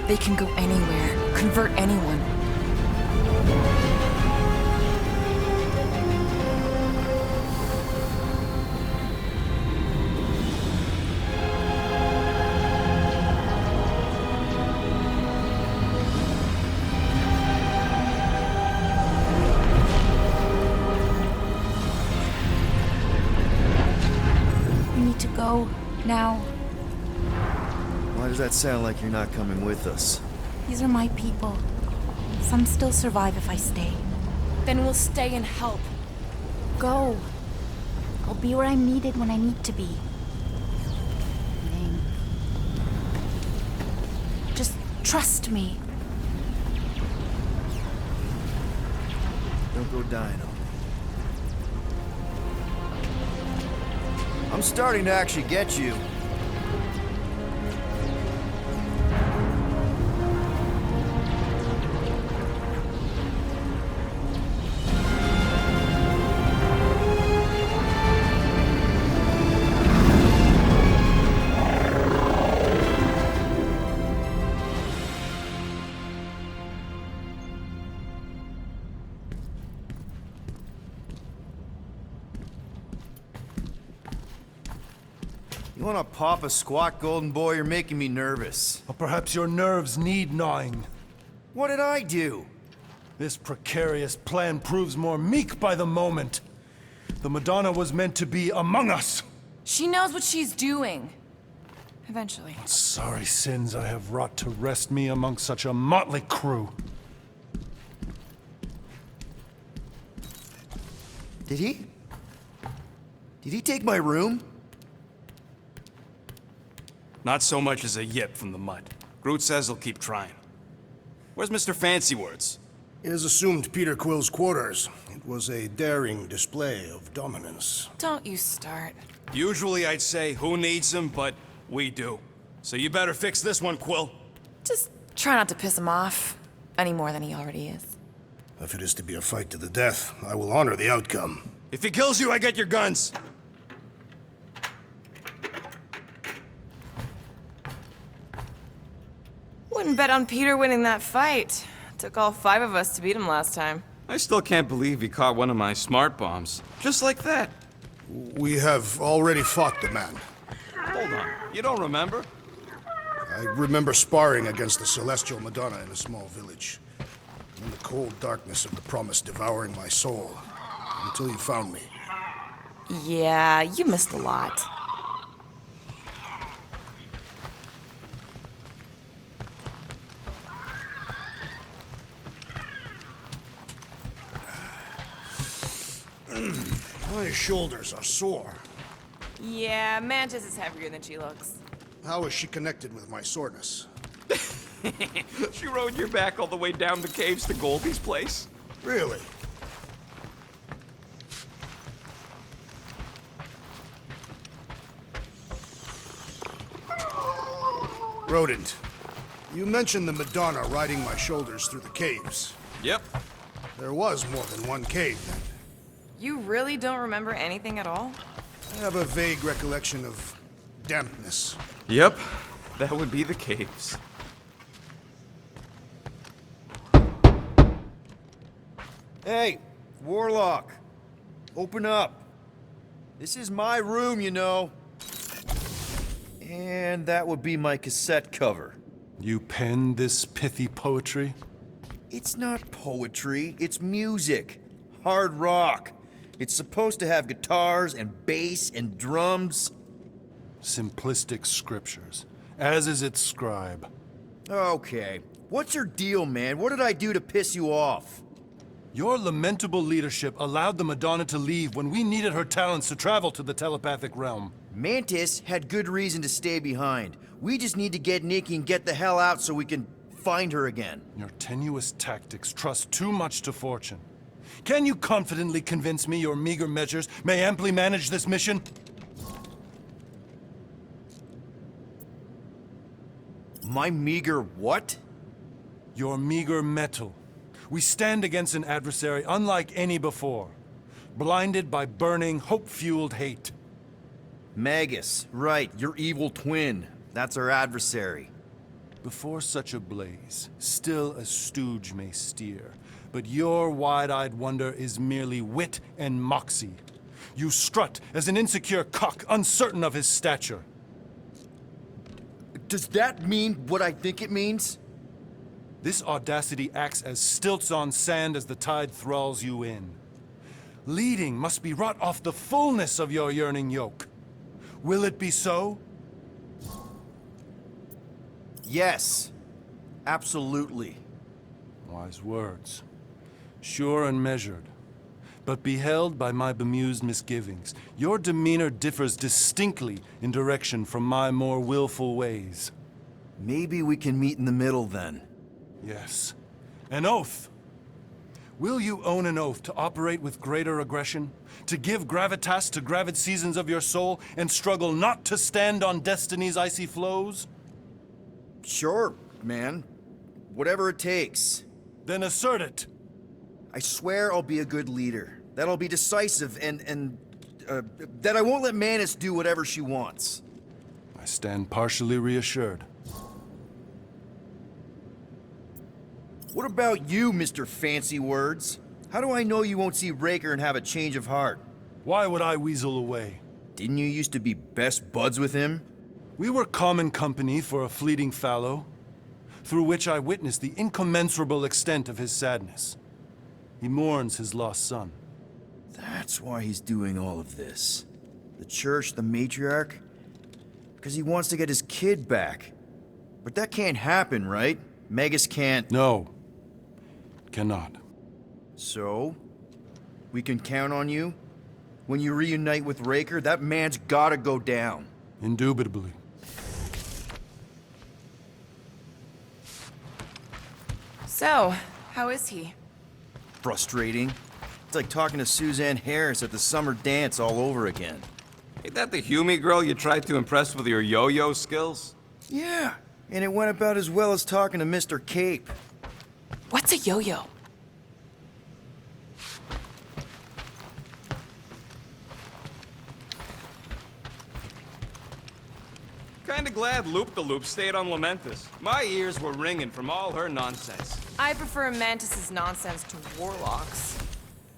They can go anywhere, convert anyone. We need to go now. Why does that sound like you're not coming with us? These are my people. Some still survive if I stay. Then we'll stay and help. Go. I'll be where I'm needed when I need to be. Ning. Just trust me. Don't go dying on me. I'm starting to actually get you. You wanna pop a squat, golden boy? You're making me nervous. Or perhaps your nerves need gnawing. What did I do? This precarious plan proves more meek by the moment. The Madonna was meant to be among us. She knows what she's doing. Eventually. Sorry sins I have wrought to wrest me among such a motley crew. Did he? Did he take my room? Not so much as a yip from the mud. Groot says he'll keep trying. Where's Mr. Fancy Words? It is assumed Peter Quill's quarters. It was a daring display of dominance. Don't you start. Usually I'd say, who needs him, but we do. So you better fix this one, Quill. Just try not to piss him off any more than he already is. If it is to be a fight to the death, I will honor the outcome. If he kills you, I get your guns. Wouldn't bet on Peter winning that fight. Took all 5 of us to beat him last time. I still can't believe he caught one of my smart bombs. Just like that. We have already fought the man. Hold on. You don't remember? I remember sparring against the Celestial Madonna in a small village. In the cold darkness of the promise devouring my soul. Until you found me. Yeah, you missed a lot. My shoulders are sore. Yeah, Mantis is heavier than she looks. How is she connected with my soreness? She rode your back all the way down the caves to Goldie's place? Really? Rodent, you mentioned the Madonna riding my shoulders through the caves. Yep. There was more than one cave then. You really don't remember anything at all? I have a vague recollection of dampness. Yep. That would be the caves. Hey, Warlock. Open up. This is my room, you know. And that would be my cassette cover. You penned this pithy poetry? It's not poetry, it's music. Hard rock. It's supposed to have guitars and bass and drums. Simplistic scriptures, as is its scribe. Okay. What's your deal, man? What did I do to piss you off? Your lamentable leadership allowed the Madonna to leave when we needed her talents to travel to the telepathic realm. Mantis had good reason to stay behind. We just need to get Nikki and get the hell out so we can find her again. Your tenuous tactics trust too much to fortune. Can you confidently convince me your meager measures may amply manage this mission? My meager what? Your meager metal. We stand against an adversary unlike any before, blinded by burning, hope-fueled hate. Magus, right, your evil twin. That's our adversary. Before such a blaze, still a stooge may steer, but your wide-eyed wonder is merely wit and moxie. You strut as an insecure cock, uncertain of his stature. Does that mean what I think it means? This audacity acts as stilts on sand as the tide thralls you in. Leading must be wrought off the fullness of your yearning yoke. Will it be so? Yes. Absolutely. Wise words. Sure and measured. But beheld by my bemused misgivings, your demeanor differs distinctly in direction from my more willful ways. Maybe we can meet in the middle then. Yes. An oath! Will you own an oath to operate with greater aggression? To give gravitas to gravid seasons of your soul, and struggle not to stand on destiny's icy flows? Sure, man. Whatever it takes. Then assert it! I swear I'll be a good leader. That I'll be decisive and that I won't let Manus do whatever she wants. I stand partially reassured. What about you, Mr. Fancy Words? How do I know you won't see Raker and have a change of heart? Why would I weasel away? Didn't you used to be best buds with him? We were common company for a fleeting fallow, through which I witnessed the incommensurable extent of his sadness. He mourns his lost son. That's why he's doing all of this. The church, the matriarch? Because he wants to get his kid back. But that can't happen, right? Magus can't... No. Cannot. So? We can count on you? When you reunite with Raker, that man's gotta go down. Indubitably. So, how is he? Frustrating. It's like talking to Suzanne Harris at the summer dance all over again. Ain't that the Hume girl you tried to impress with your yo-yo skills? Yeah, and it went about as well as talking to Mr. Cape. What's a yo-yo? Kinda glad Loop-the-Loop stayed on Lamentus. My ears were ringing from all her nonsense. I prefer Mantis's nonsense to Warlock's.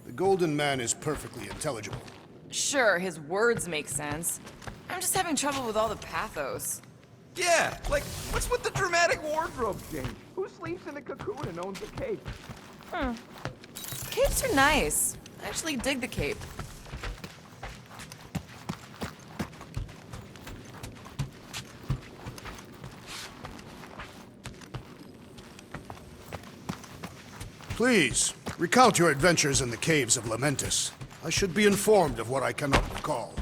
The Golden Man is perfectly intelligible. Sure, his words make sense. I'm just having trouble with all the pathos. Yeah, like, what's with the dramatic wardrobe change? Who sleeps in a cocoon and owns a cape? Capes are nice. I actually dig the cape. Please, recount your adventures in the caves of Lamentus. I should be informed of what I cannot recall.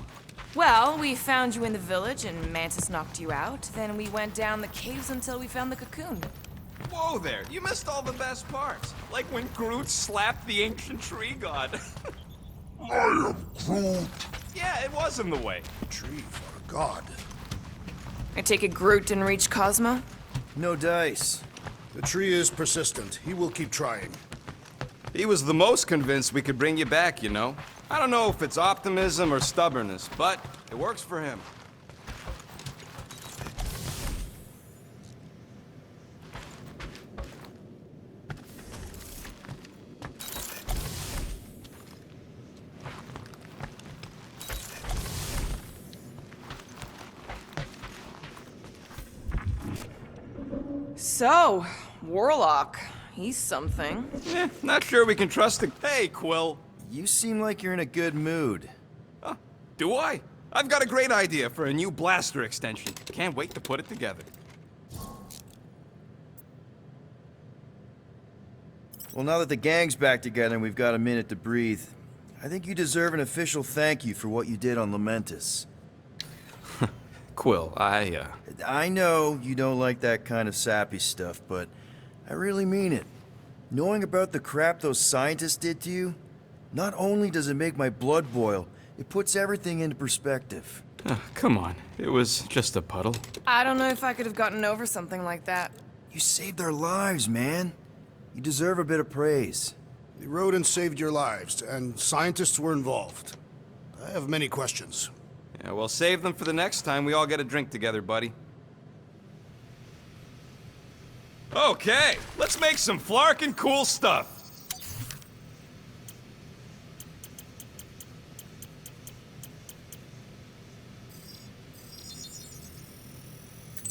Well, we found you in the village and Mantis knocked you out. Then we went down the caves until we found the cocoon. Whoa there, you missed all the best parts. Like when Groot slapped the ancient tree god. I am Groot. Yeah, it was in the way. Tree for a god. I take it Groot didn't reach Cosmo? No dice. The tree is persistent. He will keep trying. He was the most convinced we could bring you back, you know? I don't know if it's optimism or stubbornness, but it works for him. So, Warlock. He's something. Not sure we can trust the... Hey, Quill. You seem like you're in a good mood. Do I? I've got a great idea for a new blaster extension. Can't wait to put it together. Well, now that the gang's back together and we've got a minute to breathe, I think you deserve an official thank you for what you did on Lamentus. Quill, I know you don't like that kind of sappy stuff, but I really mean it. Knowing about the crap those scientists did to you, not only does it make my blood boil, it puts everything into perspective. Come on. It was just a puddle. I don't know if I could have gotten over something like that. You saved their lives, man. You deserve a bit of praise. The rodents saved your lives, and scientists were involved. I have many questions. Yeah, well, save them for the next time we all get a drink together, buddy. Okay, let's make some flarkin' cool stuff.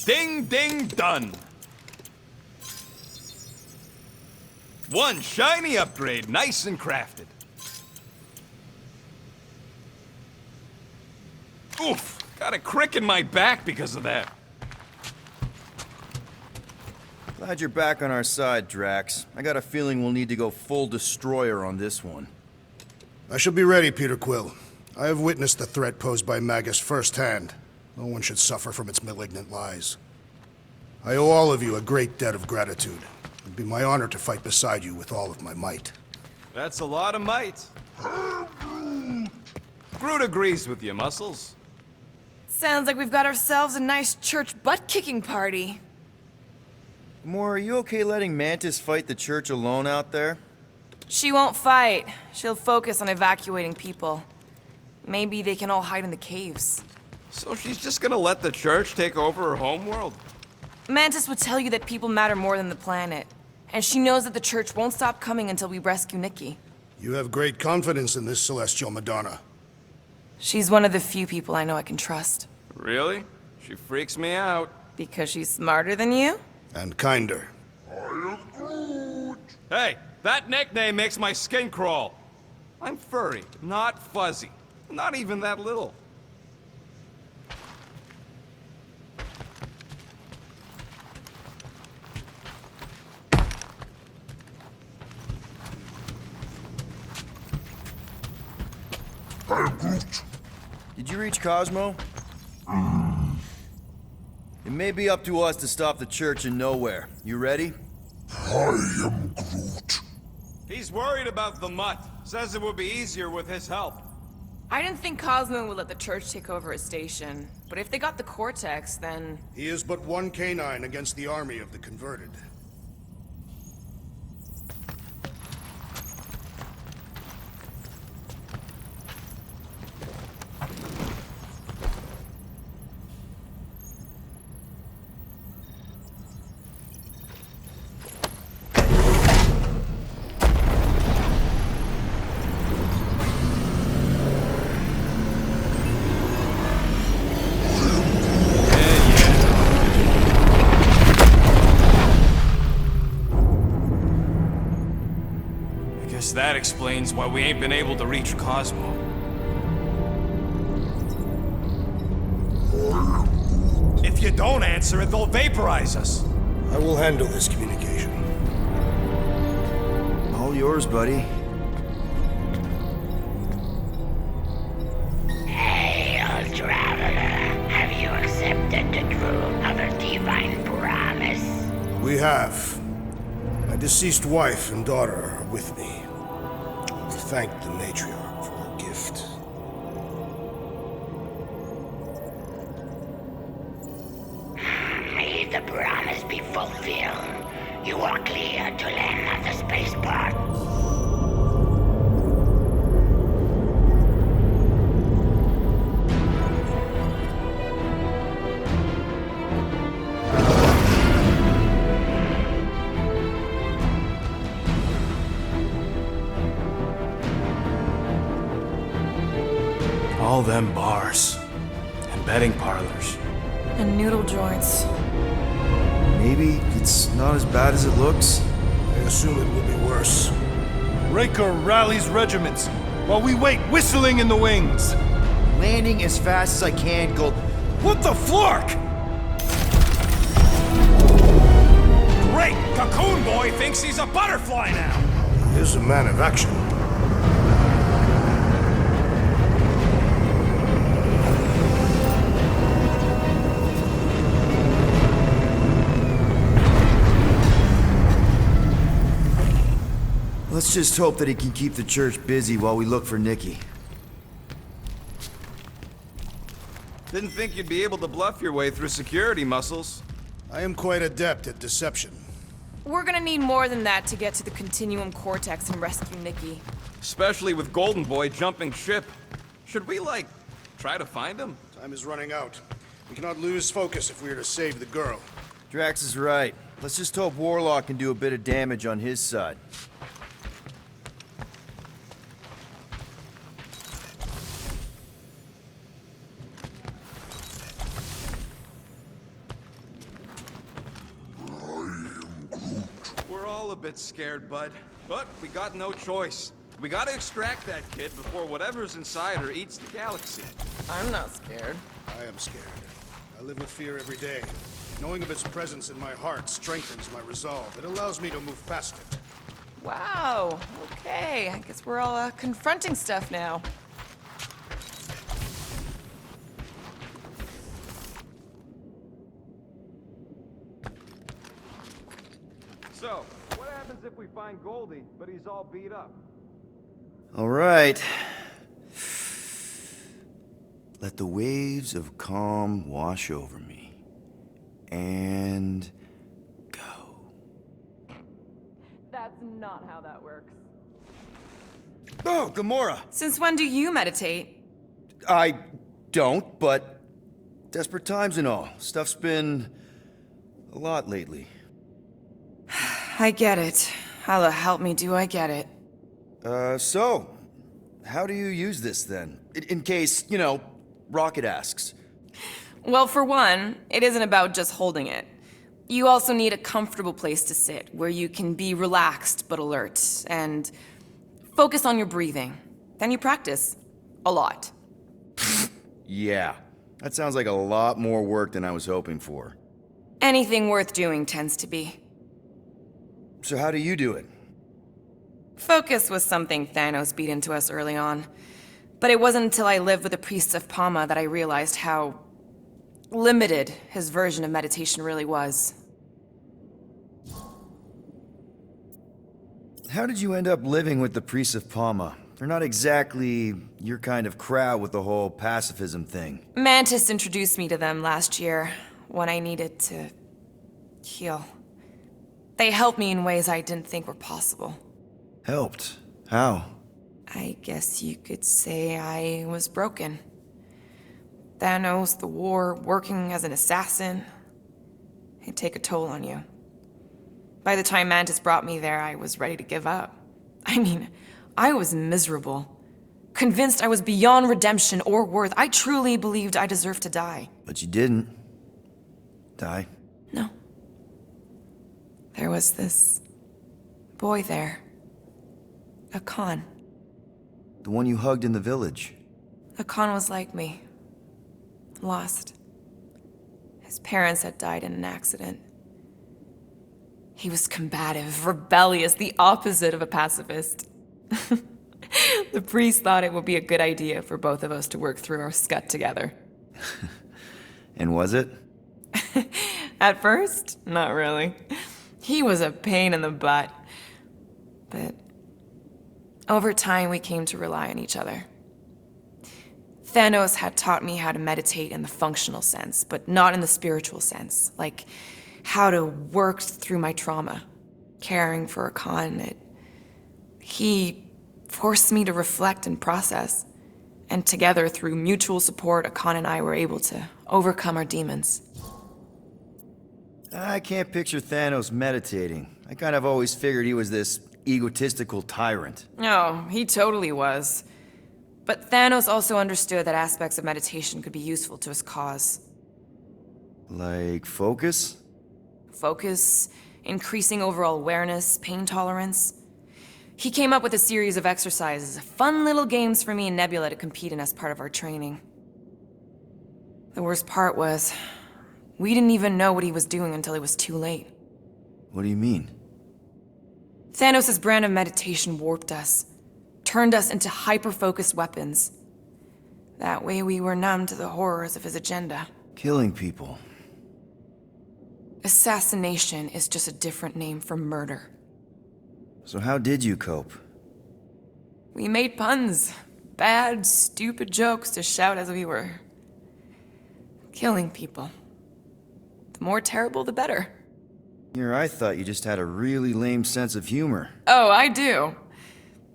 Ding, ding, done. One shiny upgrade, nice and crafted. Oof, got a crick in my back because of that. Glad you're back on our side, Drax. I got a feeling we'll need to go full destroyer on this one. I shall be ready, Peter Quill. I have witnessed the threat posed by Magus firsthand. No one should suffer from its malignant lies. I owe all of you a great debt of gratitude. It'd be my honor to fight beside you with all of my might. That's a lot of might. Groot agrees with you, Muscles. Sounds like we've got ourselves a nice church butt-kicking party. Gamora, are you okay letting Mantis fight the church alone out there? She won't fight. She'll focus on evacuating people. Maybe they can all hide in the caves. So she's just gonna let the church take over her homeworld? Mantis would tell you that people matter more than the planet. And she knows that the church won't stop coming until we rescue Nikki. You have great confidence in this celestial Madonna. She's one of the few people I know I can trust. Really? She freaks me out. Because she's smarter than you? And kinder. Hey, that nickname makes my skin crawl. I'm furry, not fuzzy. Not even that little. Did you reach Cosmo? It may be up to us to stop the church in Knowhere. You ready? I am Groot. He's worried about the mutt. Says it would be easier with his help. I didn't think Cosmo would let the church take over his station. But if they got the Cortex, then... He is but one canine against the army of the converted. That explains why we ain't been able to reach Cosmo. If you don't answer it, they'll vaporize us. I will handle this communication. All yours, buddy. Hail, traveler. Have you accepted the truth of a divine promise? We have. My deceased wife and daughter are with me. Thank the matriarch for her gift. May the promise be fulfilled. You are clear to land at the spaceport. All them bars. And betting parlors. And noodle joints. Maybe it's not as bad as it looks. I assume it will be worse. Raker rallies regiments, while we wait whistling in the wings. Landing as fast as I can, Gold. What the flark? Great! Cocoon Boy thinks he's a butterfly now! He is a man of action. Let's just hope that he can keep the church busy while we look for Nikki. Didn't think you'd be able to bluff your way through security, Muscles. I am quite adept at deception. We're gonna need more than that to get to the Continuum Cortex and rescue Nikki. Especially with Golden Boy jumping ship. Should we, like, try to find him? Time is running out. We cannot lose focus if we are to save the girl. Drax is right. Let's just hope Warlock can do a bit of damage on his side. We're all a bit scared, bud. But we got no choice. We gotta extract that kid before whatever's inside her eats the galaxy. I'm not scared. I am scared. I live with fear every day. Knowing of its presence in my heart strengthens my resolve. It allows me to move faster. Wow, okay. I guess we're all confronting stuff now. So, what happens if we find Goldie, but he's all beat up? All right. Let the waves of calm wash over me. And go. That's not how that works. Oh, Gamora! Since when do you meditate? I don't, but desperate times and all. Stuff's been a lot lately. I get it. How the help me do I get it? So, how do you use this then? In case, Rocket asks. Well, for one, it isn't about just holding it. You also need a comfortable place to sit, where you can be relaxed but alert, and focus on your breathing. Then you practice. A lot. Yeah, that sounds like a lot more work than I was hoping for. Anything worth doing tends to be. So how do you do it? Focus was something Thanos beat into us early on. But it wasn't until I lived with the priests of Palma that I realized how limited his version of meditation really was. How did you end up living with the priests of Palma? They're not exactly your kind of crowd with the whole pacifism thing. Mantis introduced me to them last year when I needed to heal. They helped me in ways I didn't think were possible. Helped? How? I guess you could say I was broken. Thanos, the war, working as an assassin. It'd take a toll on you. By the time Mantis brought me there, I was ready to give up. I mean, I was miserable. Convinced I was beyond redemption or worth. I truly believed I deserved to die. But you didn't. Die? No. There was this boy there. A Khan. The one you hugged in the village. A Khan was like me. Lost. His parents had died in an accident. He was combative, rebellious, the opposite of a pacifist. The priest thought it would be a good idea for both of us to work through our scut together. And was it? At first, not really. He was a pain in the butt. But over time, we came to rely on each other. Thanos had taught me how to meditate in the functional sense, but not in the spiritual sense, like how to work through my trauma, caring for a Khan. He forced me to reflect and process, and together, through mutual support, Khan and I were able to overcome our demons. I can't picture Thanos meditating. I kind of always figured he was this egotistical tyrant. Oh, he totally was. But Thanos also understood that aspects of meditation could be useful to his cause. Like focus? Focus, increasing overall awareness, pain tolerance. He came up with a series of exercises, fun little games for me and Nebula to compete in as part of our training. The worst part was, we didn't even know what he was doing until it was too late. What do you mean? Thanos' brand of meditation warped us, turned us into hyper-focused weapons. That way we were numb to the horrors of his agenda. Killing people. Assassination is just a different name for murder. So how did you cope? We made puns. Bad, stupid jokes to shout as we were killing people. The more terrible, the better. Here, I thought you just had a really lame sense of humor. Oh, I do.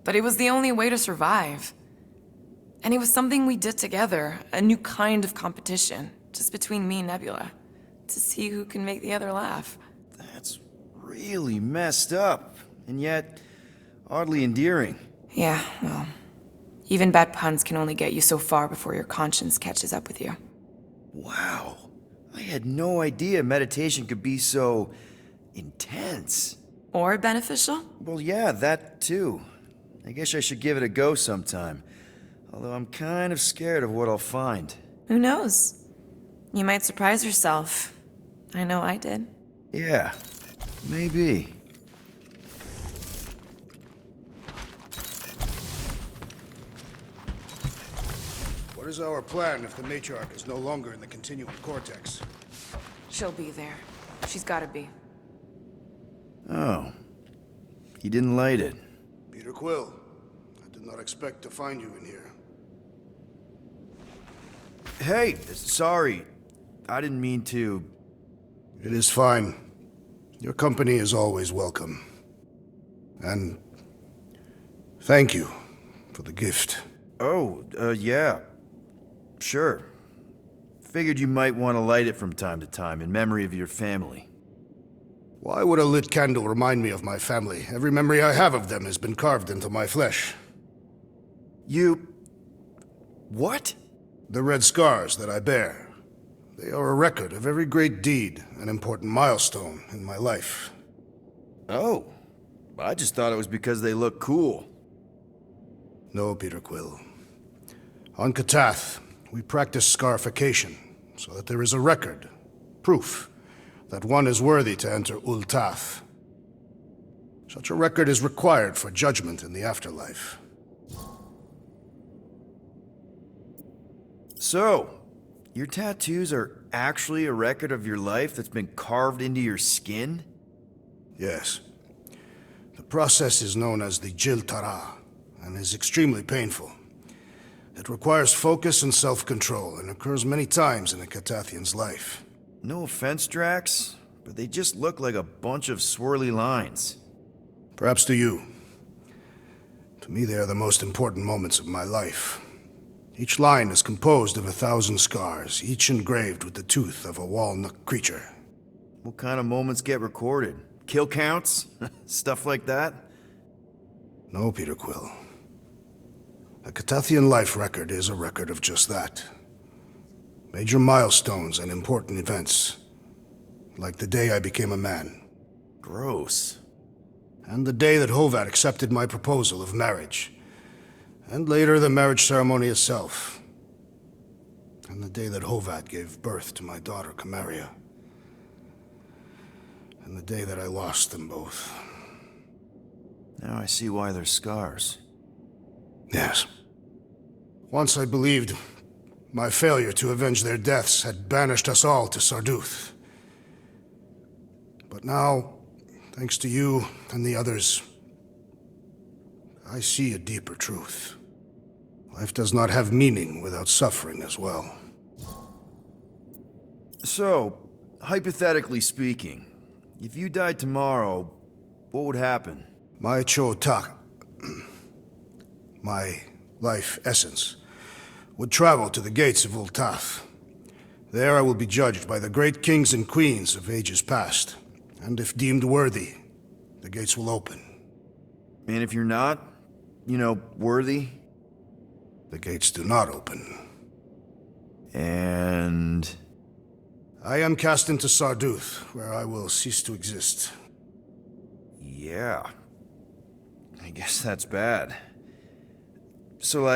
But it was the only way to survive. And it was something we did together, a new kind of competition, just between me and Nebula, to see who can make the other laugh. That's really messed up, and yet oddly endearing. Yeah, well, even bad puns can only get you so far before your conscience catches up with you. Wow. I had no idea meditation could be so intense. Or beneficial? Well, yeah, that too. I guess I should give it a go sometime. Although I'm kind of scared of what I'll find. Who knows? You might surprise yourself. I know I did. Yeah, maybe. What is our plan if the matriarch is no longer in the continuum cortex? She'll be there. She's gotta be. Oh. He didn't light it. Peter Quill, I did not expect to find you in here. Hey, sorry. I didn't mean to. It is fine. Your company is always welcome. And thank you for the gift. Oh, yeah. Sure. Figured you might want to light it from time to time in memory of your family. Why would a lit candle remind me of my family? Every memory I have of them has been carved into my flesh. You... what? The red scars that I bear. They are a record of every great deed, an important milestone in my life. Oh. I just thought it was because they look cool. No, Peter Quill. On Katath, we practice scarification, so that there is a record, proof, that one is worthy to enter Ultath. Such a record is required for judgment in the afterlife. So, your tattoos are actually a record of your life that's been carved into your skin? Yes. The process is known as the Jil Tara, and is extremely painful. It requires focus and self-control, and occurs many times in a Katathian's life. No offense, Drax, but they just look like a bunch of swirly lines. Perhaps to you. To me, they are the most important moments of my life. Each line is composed of 1,000 scars, each engraved with the tooth of a walnut creature. What kind of moments get recorded? Kill counts? Stuff like that? No, Peter Quill. A Katathian life record is a record of just that. Major milestones and important events. Like the day I became a man. Gross. And the day that Hovat accepted my proposal of marriage. And later the marriage ceremony itself. And the day that Hovat gave birth to my daughter, Camaria. And the day that I lost them both. Now I see why they're scars. Yes. Once I believed my failure to avenge their deaths had banished us all to Sarduth. But now, thanks to you and the others, I see a deeper truth. Life does not have meaning without suffering as well. So, hypothetically speaking, if you died tomorrow, what would happen? My Cho-Tak, my life essence, would travel to the gates of Ultath. There I will be judged by the great kings and queens of ages past, and if deemed worthy, the gates will open. And if you're not, worthy? The gates do not open. And... I am cast into Sarduth, where I will cease to exist. yeah. I guess that's bad. So,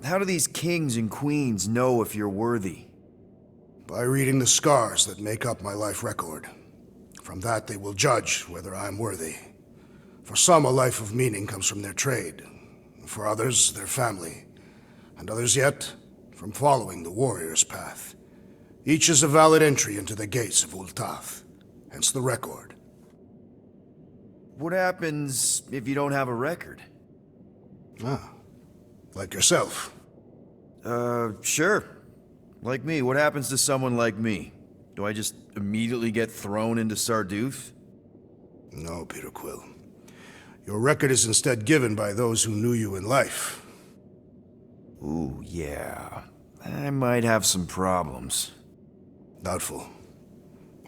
how do these kings and queens know if you're worthy? By reading the scars that make up my life record. From that they will judge whether I am worthy. For some, a life of meaning comes from their trade. For others, their family. And others yet, from following the warrior's path. Each is a valid entry into the gates of Ultath, hence the record. What happens if you don't have a record? Ah, like yourself. Sure. Like me, what happens to someone like me? Do I just immediately get thrown into Sarduth? No, Peter Quill. Your record is instead given by those who knew you in life. Ooh, yeah. I might have some problems. Doubtful.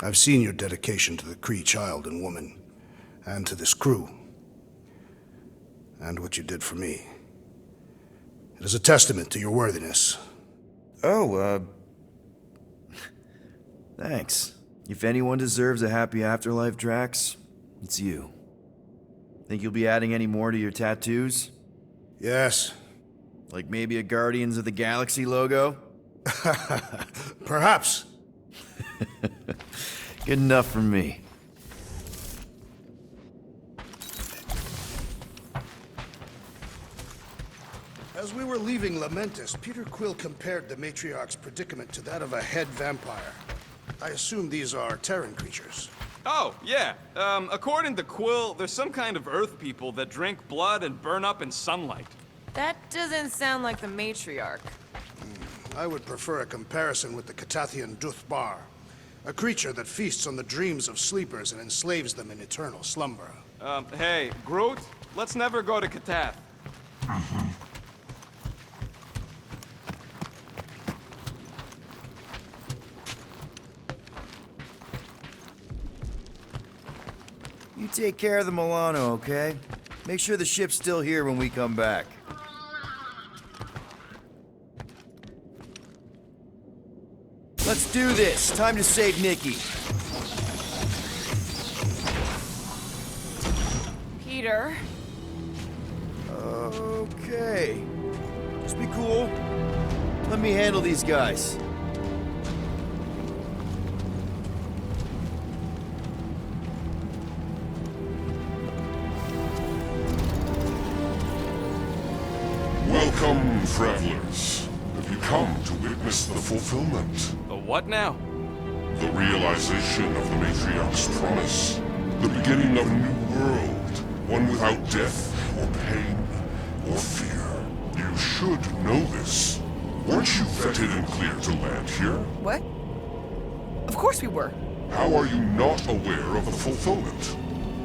I've seen your dedication to the Kree child and woman, and to this crew, and what you did for me. It is a testament to your worthiness. Oh, thanks. If anyone deserves a happy afterlife, Drax, it's you. Think you'll be adding any more to your tattoos? Yes. Like maybe a Guardians of the Galaxy logo? Perhaps. Good enough for me. As we were leaving Lamentus, Peter Quill compared the Matriarch's predicament to that of a head vampire. I assume these are Terran creatures. Oh, yeah. According to Quill, there's some kind of Earth people that drink blood and burn up in sunlight. That doesn't sound like the matriarch. I would prefer a comparison with the Catathian Duthbar, a creature that feasts on the dreams of sleepers and enslaves them in eternal slumber. Hey, Groot, let's never go to Katath. You take care of the Milano, okay? Make sure the ship's still here when we come back. Let's do this. Time to save Nikki. Peter. Okay. Just be cool. Let me handle these guys. Welcome, travelers. Have you come to witness the fulfillment? The what now? The realization of the Matriarch's promise. The beginning of a new world. One without death, or pain, or fear. You should know this. Weren't you vetted and cleared to land here? What? Of course we were. How are you not aware of the fulfillment?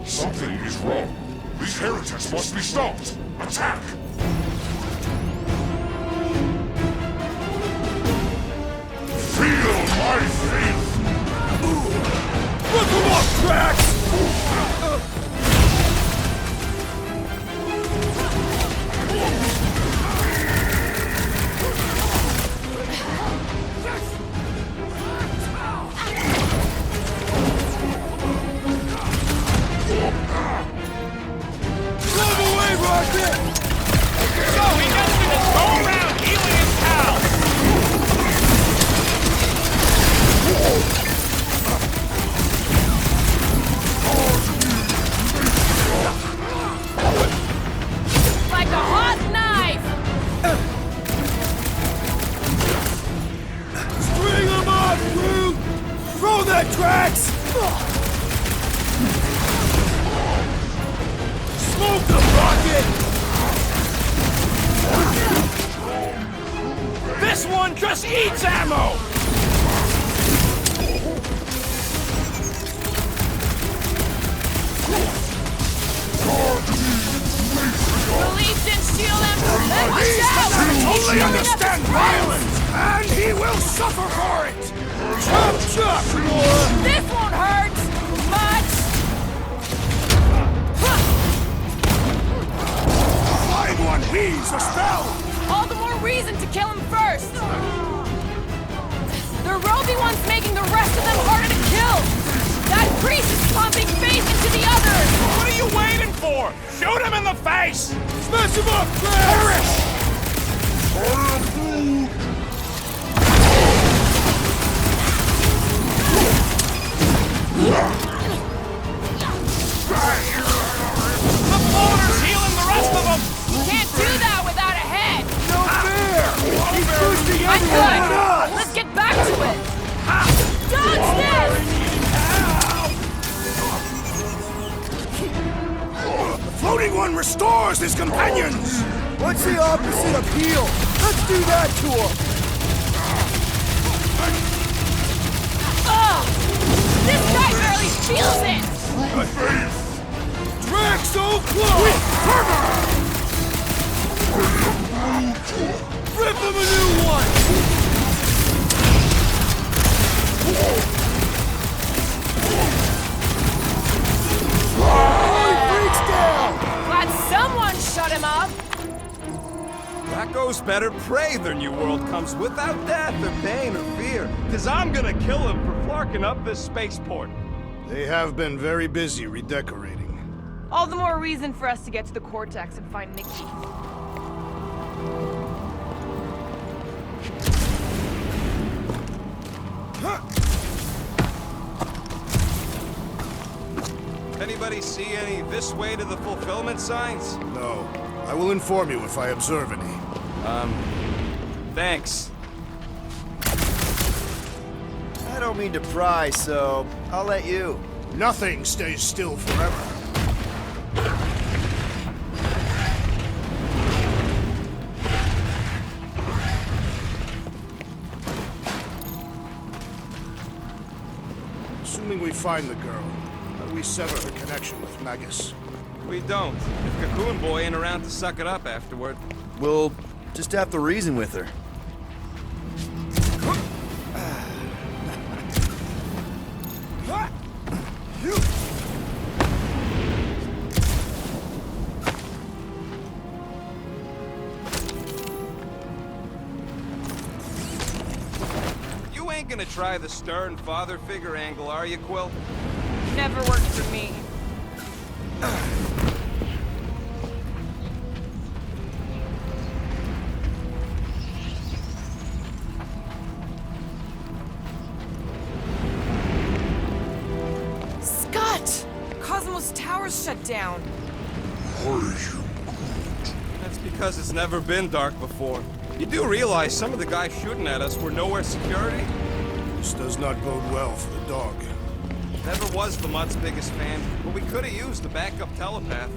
Something is wrong. These heretics must be stopped. Attack! Feel my faith! Look them up, Drax! Move away, Rocket! So he doesn't just go around healing his pals! Like a hot knife! String them up, Groot! Throw that, Drax! Smoke them, Rocket! This one just eats ammo! Release and shield him! Watch out! Totally understand violence, and he will suffer for it! Chop, chop! This won't hurt much! Find one weaves a spell! All the more reason to kill him first! The Roby one's making the rest of them harder to kill! That priest is pumping faith into the others! What are you waiting for? Shoot him in the face! Smash him up, Drax! The floater's healing the rest of them! Can't do that without a head! No fair! He's boosting I everyone could! but us! Let's get back to it! Dodge this! The floating one restores his companions! What's the opposite of heal? Let's do that to him! Ugh! This guy barely feels it! Drax so close! Rip him a new one! better pray their new world comes without death or pain or fear. Cause I'm gonna kill him for flarking up this spaceport. They have been very busy redecorating. All the more reason for us to get to the Cortex and find Nikki. Anybody see any "this way to the fulfillment" signs? No. I will inform you if I observe any. Thanks. I don't mean to pry, so I'll let you. Nothing stays still forever. Assuming we find the girl, how do we sever her connection with Magus? We don't. If Cocoon Boy ain't around to suck it up afterward. We'll just have to reason with her. You ain't gonna try the stern father figure angle, are you, Quill? Never worked for me. Scott! Cosmos Tower's shut down. That's because it's never been dark before. You do realize some of the guys shooting at us were Knowhere security? This does not bode well for the dog. Never was the Mutt's biggest fan, but we could have used a backup telepath.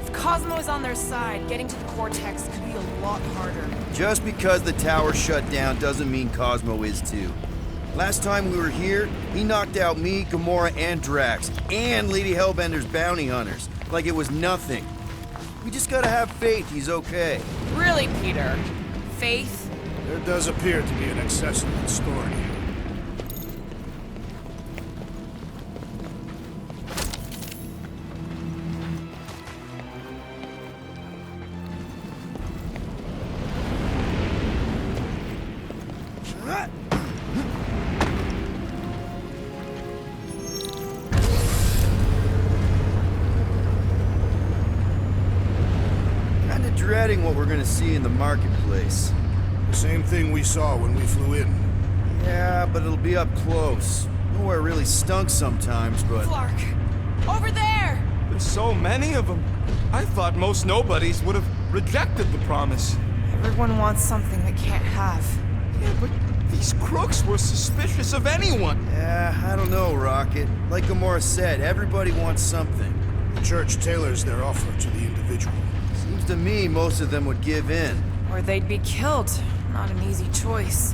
If Cosmo is on their side, getting to the Cortex could be a lot harder. Just because the tower shut down doesn't mean Cosmo is too. Last time we were here, he knocked out me, Gamora, and Drax, and Lady Hellbender's bounty hunters, like it was nothing. We just gotta have faith he's okay. Really, Peter? Faith? There does appear to be an accessory story here. Dreading what we're gonna see in the marketplace. The same thing we saw when we flew in. Yeah, but it'll be up close. Nowhere really stunk sometimes, but... Clark! Over there! There's so many of them. I thought most nobodies would have rejected the promise. Everyone wants something they can't have. Yeah, but these crooks were suspicious of anyone. Yeah, I don't know, Rocket. Like Gamora said, everybody wants something. The church tailors their offer to the individual. Seems to me most of them would give in. Or they'd be killed. Not an easy choice.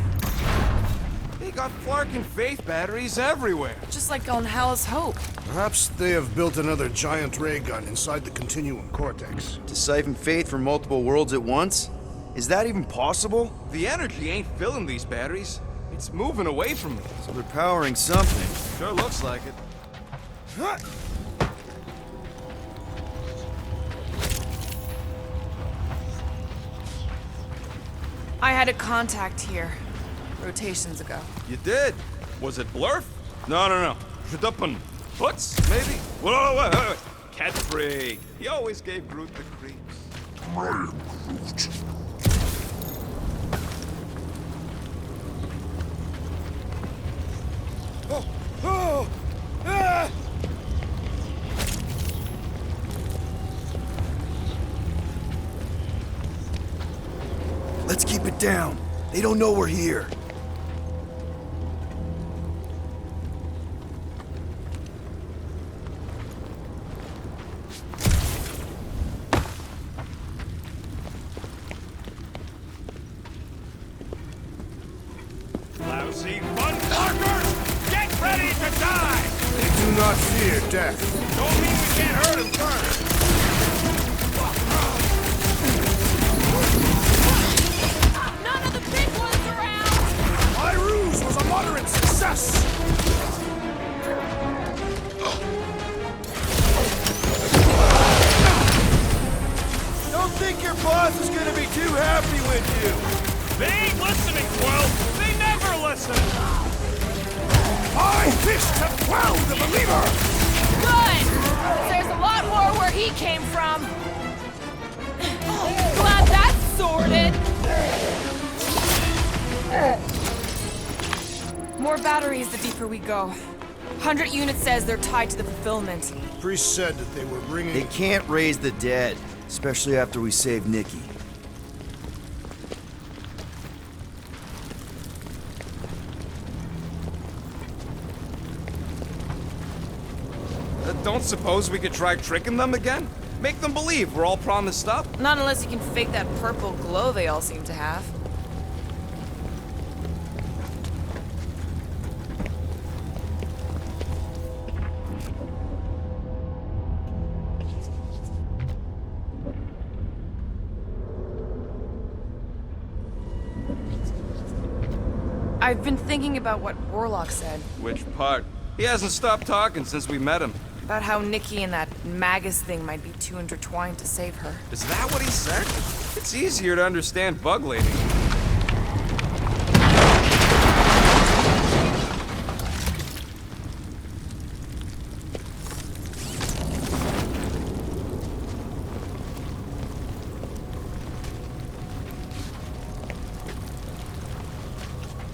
They got Flark and Faith batteries everywhere. Just like on Hal's Hope. Perhaps they have built another giant ray gun inside the Continuum Cortex. To siphon faith from multiple worlds at once? Is that even possible? The energy ain't filling these batteries. It's moving away from them. So they're powering something. Sure looks like it. I had a contact here. Rotations ago. You did? Was it Blurf? No. Shudupun. Putz, maybe? Whoa, wait. Cat free. He always gave Groot the creeps. Let's keep it down. They don't know we're here. Lousy fun fuckers! Get ready to die! They do not fear death. Don't mean we can't hurt him first! None of the big ones around! My ruse was a moderate success! Don't think your boss is gonna be too happy with you. Fists have found the believer! Good! There's a lot more where he came from. Glad that's sorted. More batteries the deeper we go. 100 units says they're tied to the fulfillment. Priest said that they were bringing... They can't raise the dead, especially after we save Nikki. Don't suppose we could try tricking them again? Make them believe we're all promised up? Not unless you can fake that purple glow they all seem to have. I've been thinking about what Warlock said. Which part? He hasn't stopped talking since we met him. About how Nikki and that Magus thing might be too intertwined to save her. Is that what he said? It's easier to understand Bug Lady.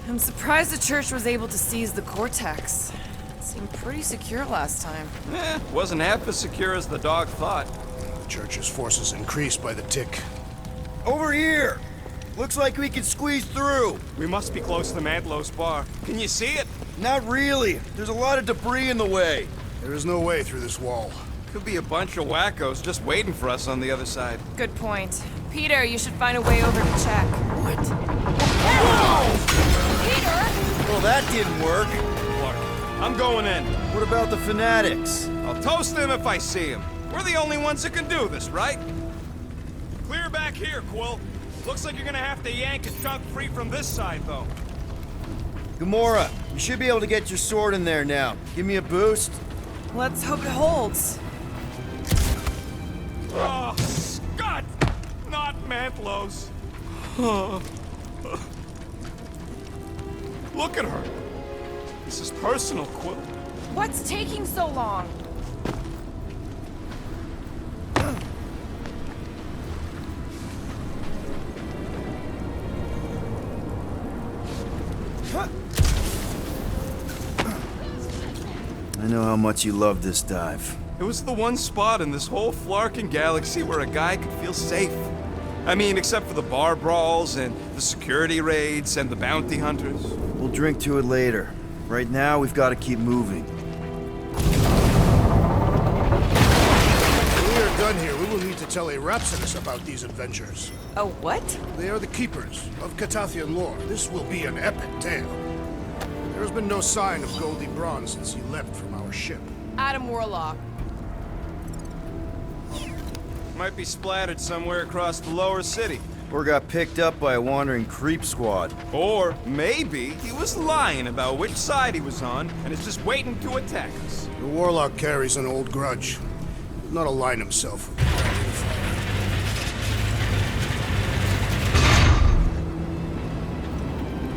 I'm surprised the church was able to seize the Cortex. It seemed pretty secure last time. Wasn't half as secure as the dog thought. The church's forces increased by the tick. Over here! Looks like we can squeeze through. We must be close to Mantlow's bar. Can you see it? Not really. There's a lot of debris in the way. There is no way through this wall. Could be a bunch of wackos just waiting for us on the other side. Good point. Peter, you should find a way over to check. What? Peter! Well, that didn't work. Look, I'm going in. What about the fanatics? I'll toast them if I see them. We're the only ones that can do this, right? Clear back here, Quill. Looks like you're gonna have to yank a chunk free from this side, though. Gamora, you should be able to get your sword in there now. Give me a boost. Let's hope it holds. Oh, Scott! Not Mantlow's. Look at her. This is personal, Quill. What's taking so long? I know how much you love this dive. It was the one spot in this whole Flarkin galaxy where a guy could feel safe. I mean, except for the bar brawls and the security raids and the bounty hunters. We'll drink to it later. Right now, we've got to keep moving. When we are done here, we will need to tell a Rhapsodus about these adventures. Oh, what? They are the keepers of Catathian lore. This will be an epic tale. There has been no sign of Goldie Braun since he left from our ship. Adam Warlock. Might be splattered somewhere across the lower city. Or got picked up by a wandering creep squad. Or maybe he was lying about which side he was on and is just waiting to attack us. The Warlock carries an old grudge. He did not align himself with the Dragon Fire.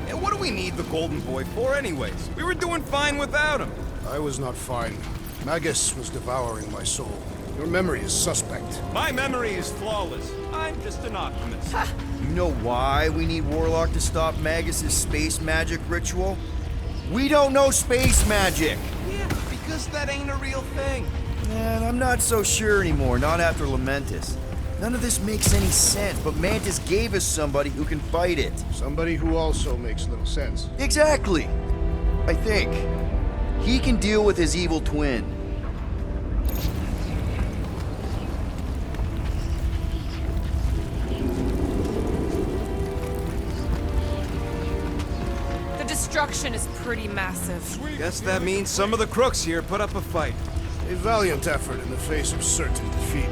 And what do we need the Golden Boy for anyways? We were doing fine without him. I was not fine. Magus was devouring my soul. Your memory is suspect. My memory is flawless. I'm just an optimist. You know why we need Warlock to stop Magus's space magic ritual? We don't know space magic! Yeah, because that ain't a real thing. Man, I'm not so sure anymore, not after Lamentus. None of this makes any sense, but Mantis gave us somebody who can fight it. Somebody who also makes little sense. Exactly! I think. He can deal with his evil twin. Destruction is pretty massive. Guess that means some of the crooks here put up a fight. A valiant effort in the face of certain defeat.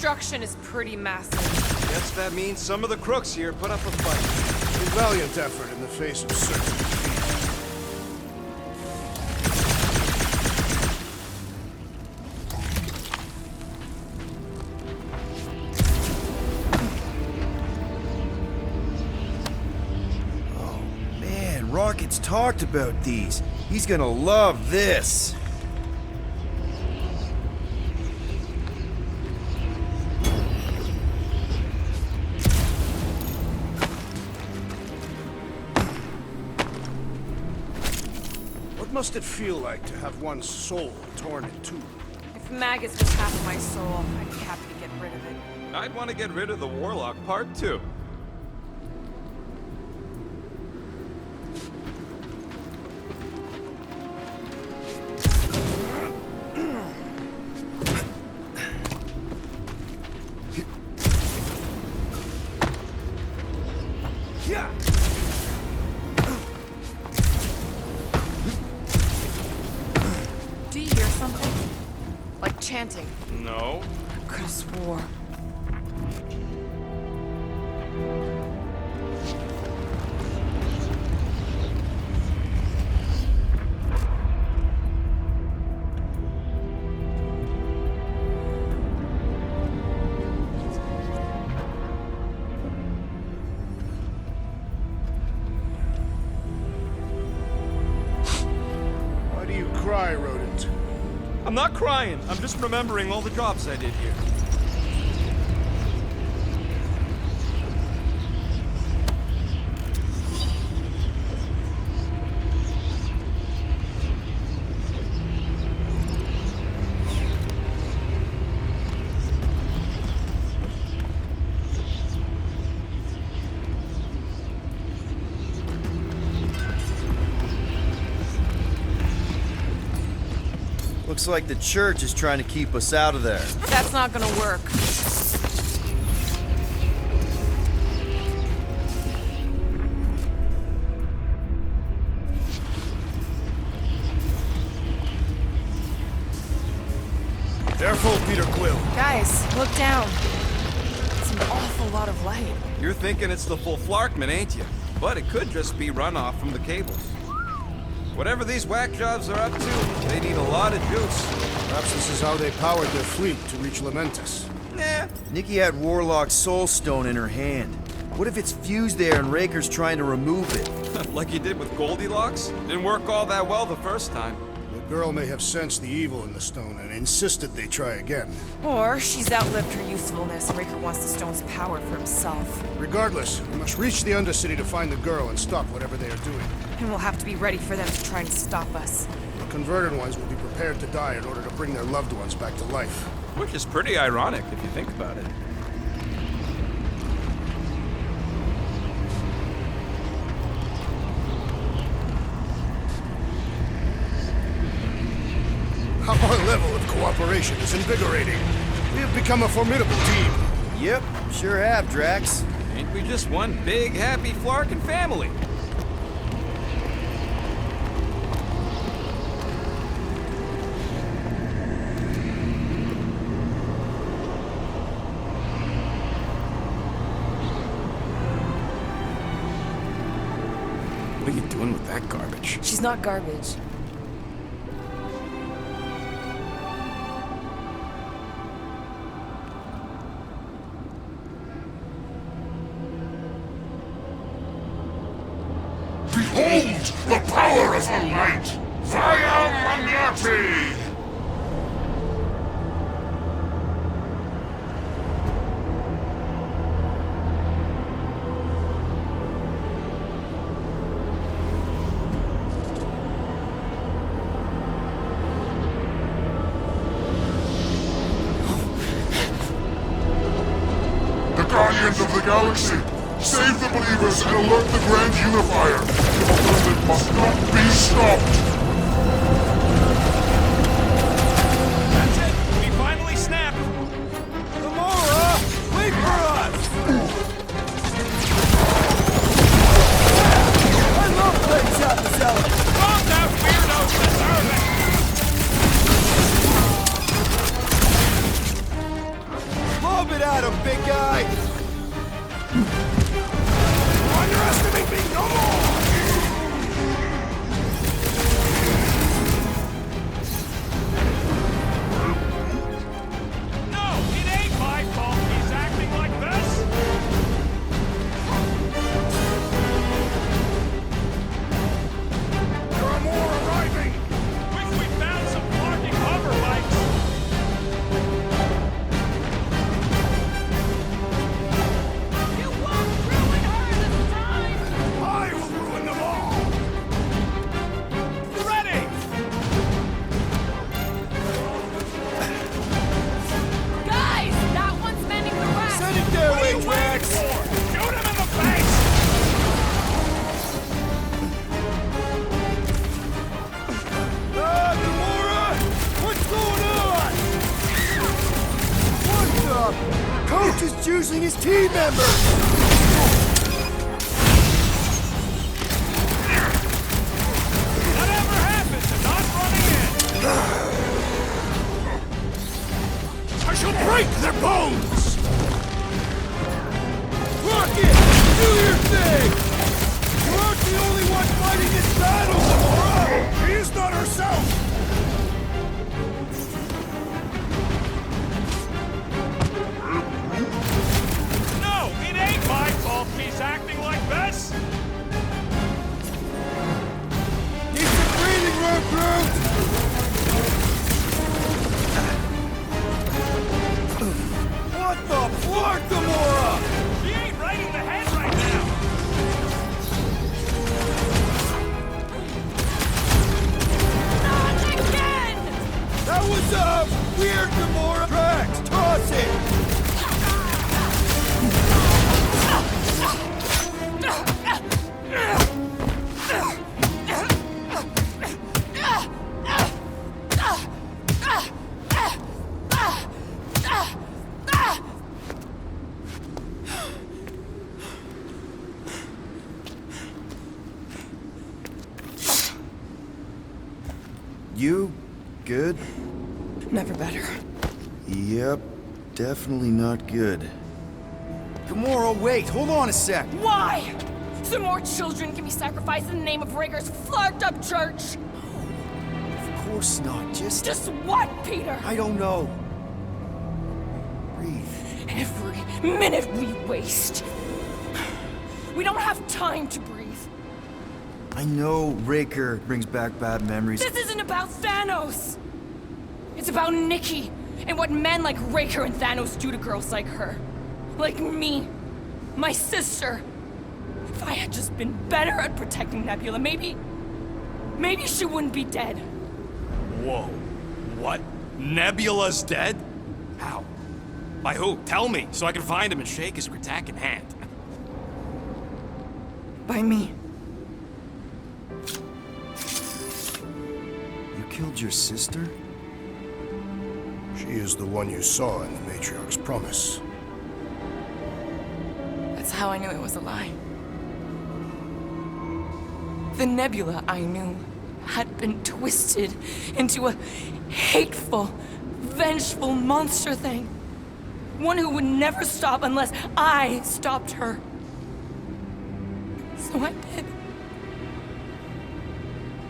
destruction is pretty massive. Guess that means some of the crooks here put up a fight. A valiant effort in the face of certain defeat. Man, Rocket's talked about these. He's gonna love this. What must it feel like to have one's soul torn in two? If Magus was half of my soul, I'd be happy to get rid of it. I'd want to get rid of the Warlock part too. Do you hear something? Like chanting. No. I could have swore. Why do you cry, rodent? I'm not crying. I'm just remembering all the jobs I did here. Looks like the church is trying to keep us out of there. That's not gonna work. Careful, Peter Quill. Guys, look down. It's an awful lot of light. You're thinking it's the full Flarkman, ain't you? But it could just be runoff from the cables. Whatever these whack jobs are up to, they need a lot of juice. Perhaps this is how they powered their fleet to reach Lamentus. Nah. Nikki had Warlock's soul stone in her hand. What if it's fused there and Raker's trying to remove it? Like you did with Goldilocks? Didn't work all that well the first time. The girl may have sensed the evil in the stone and insisted they try again. Or she's outlived her usefulness. Raker wants the stone's power for himself. Regardless, we must reach the Undercity to find the girl and stop whatever they are doing. And we'll have to be ready for them to try and stop us. The converted ones will be prepared to die in order to bring their loved ones back to life. Which is pretty ironic if you think about it. Our level of cooperation is invigorating. We have become a formidable team. Yep, sure have, Drax. Ain't we just one big, happy Flarkin family? What are you doing with that garbage? She's not garbage. Behold the power of the light! Via Magnati! The Guardians of the Galaxy! Save the believers and alert the Grand Unifier! The movement must not be stopped! That's it! We finally snapped! Gamora! Wait for us! I love playing shot this element! Calm down, weirdos! Deserve it! Love Underestimate me no more! No, it ain't my fault he's acting like this. There are more arriving! Wish we found some parking hover bikes. You won't ruin her this time. I will ruin them all! Ready. Guys, that one's mending the rest. Send it their way, Drax! Shoot him in the face. Gamora! What's going on? What the? Coach is juicing his team members! Whatever happens to not running in. I shall break their bones! Rocket! Do your thing! You aren't the only one fighting this battle, Gamora! She is not herself! No, it ain't my fault he's acting like this. Need some breathing room, Groot! What the fuck, Gamora? She ain't right in the head right now. Not again! That was, weird, Gamora! Drax, toss it! You good? Never better. Yep, definitely not good. Gamora, wait, hold on a sec. Why? So more children can be sacrificed in the name of Raker's flarked up church? Of course not, Just what, Peter? I don't know. Breathe. Every minute we waste. We don't have time to breathe. I know Raker brings back bad memories. This isn't about Thanos. It's about Nikki and what men like Raker and Thanos do to girls like her. Like me. My sister. If I had just been better at protecting Nebula, maybe she wouldn't be dead. Whoa. What? Nebula's dead? How? By who? Tell me, so I can find him and shake his Kratak in hand. By me. You killed your sister? She is the one you saw in the Matriarch's promise. That's how I knew it was a lie. The Nebula I knew had been twisted into a hateful, vengeful monster thing. One who would never stop unless I stopped her. So I did.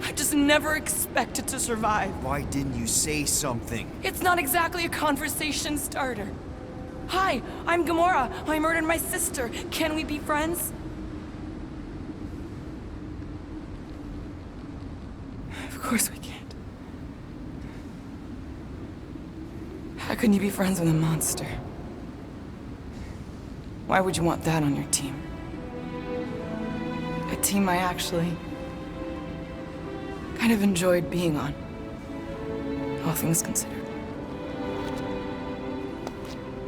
I just never expected to survive. Why didn't you say something? It's not exactly a conversation starter. Hi, I'm Gamora. I murdered my sister. Can we be friends? Of course we can't. How can you be friends with a monster? Why would you want that on your team? A team I actually kind of enjoyed being on, all things considered.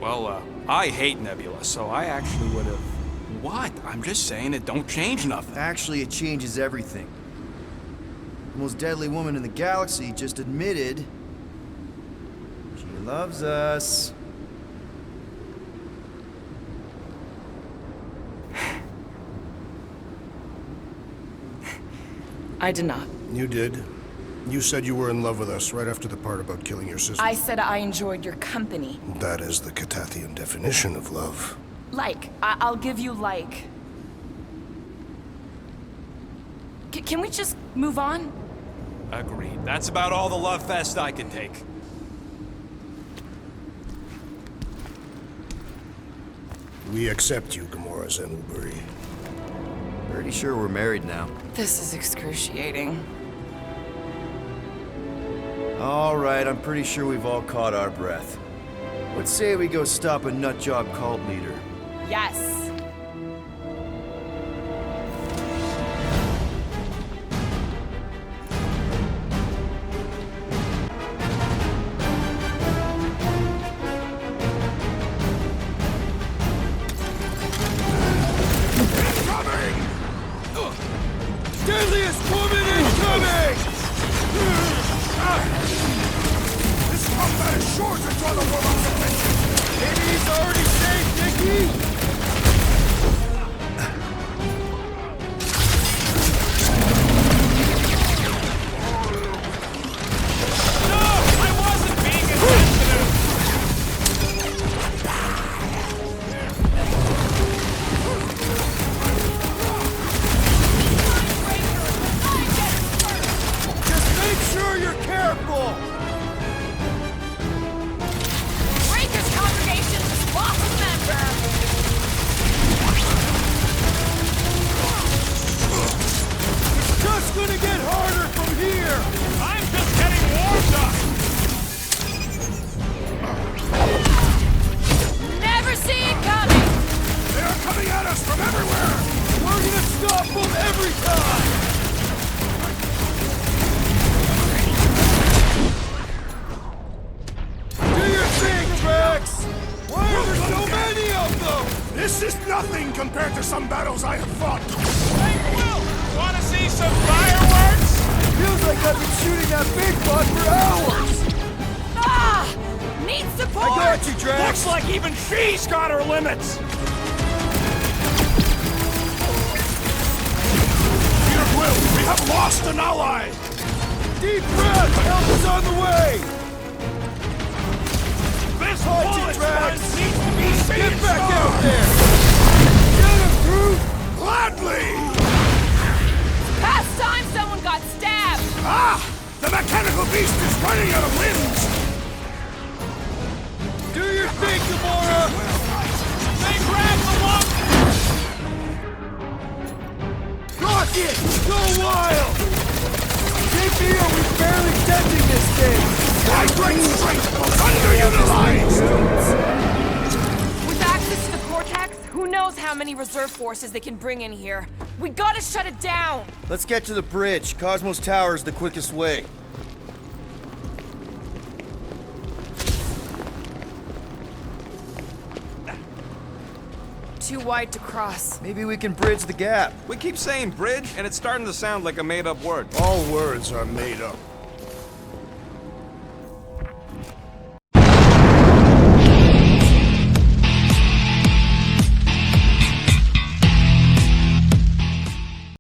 Well, I hate Nebula, so I actually would have... What? I'm just saying it don't change nothing. Actually, it changes everything. The most deadly woman in the galaxy just admitted she loves us. I did not. You did. You said you were in love with us right after the part about killing your sister. I said I enjoyed your company. That is the Catathian definition of love. I'll give you like. Can we just move on? Agreed. That's about all the love fest I can take. We accept you, Gamora Zenuburi. Pretty sure we're married now. This is excruciating. All right, I'm pretty sure we've all caught our breath. Let's say we go stop a nutjob cult leader. Yes. Deadliest woman incoming! This combat is sure to draw the woman's attention! Maybe he's already saved Nikki? No! I wasn't being insensitive! Just make sure you're careful! Breaker's congregation just lost a member. It's just gonna get harder from here! I'm just getting warmed up! Never see it coming. They are coming at us from everywhere! We're gonna stop them every time! Do your thing, Drax! Why are there so many of them? This is nothing compared to some battles I have fought! Hey, Will! Wanna see some fireworks? Feels like I've been shooting that big bug for hours! Ah! Need support. I got you, Drax! Looks like even she's got her limits! Peter Quill, we have lost an ally! Deep breath! Help is on the way! This Punch it, bullet Drax! sponge needs to be seen Get back strong. out there! Get him, Groot! Gladly! Past time someone got stabbed. Ah! The mechanical beast is running out of limbs! Do your thing, Gamora! They grabbed the one! Rocket! Go wild! JP, are we barely denting this thing? My great strength was underutilized! With access to the cortex, who knows how many reserve forces they can bring in here. We gotta shut it down. Let's get to the bridge. Cosmos Tower is the quickest way. Too wide to cross. Maybe we can bridge the gap. We keep saying bridge, and it's starting to sound like a made-up word. All words are made up.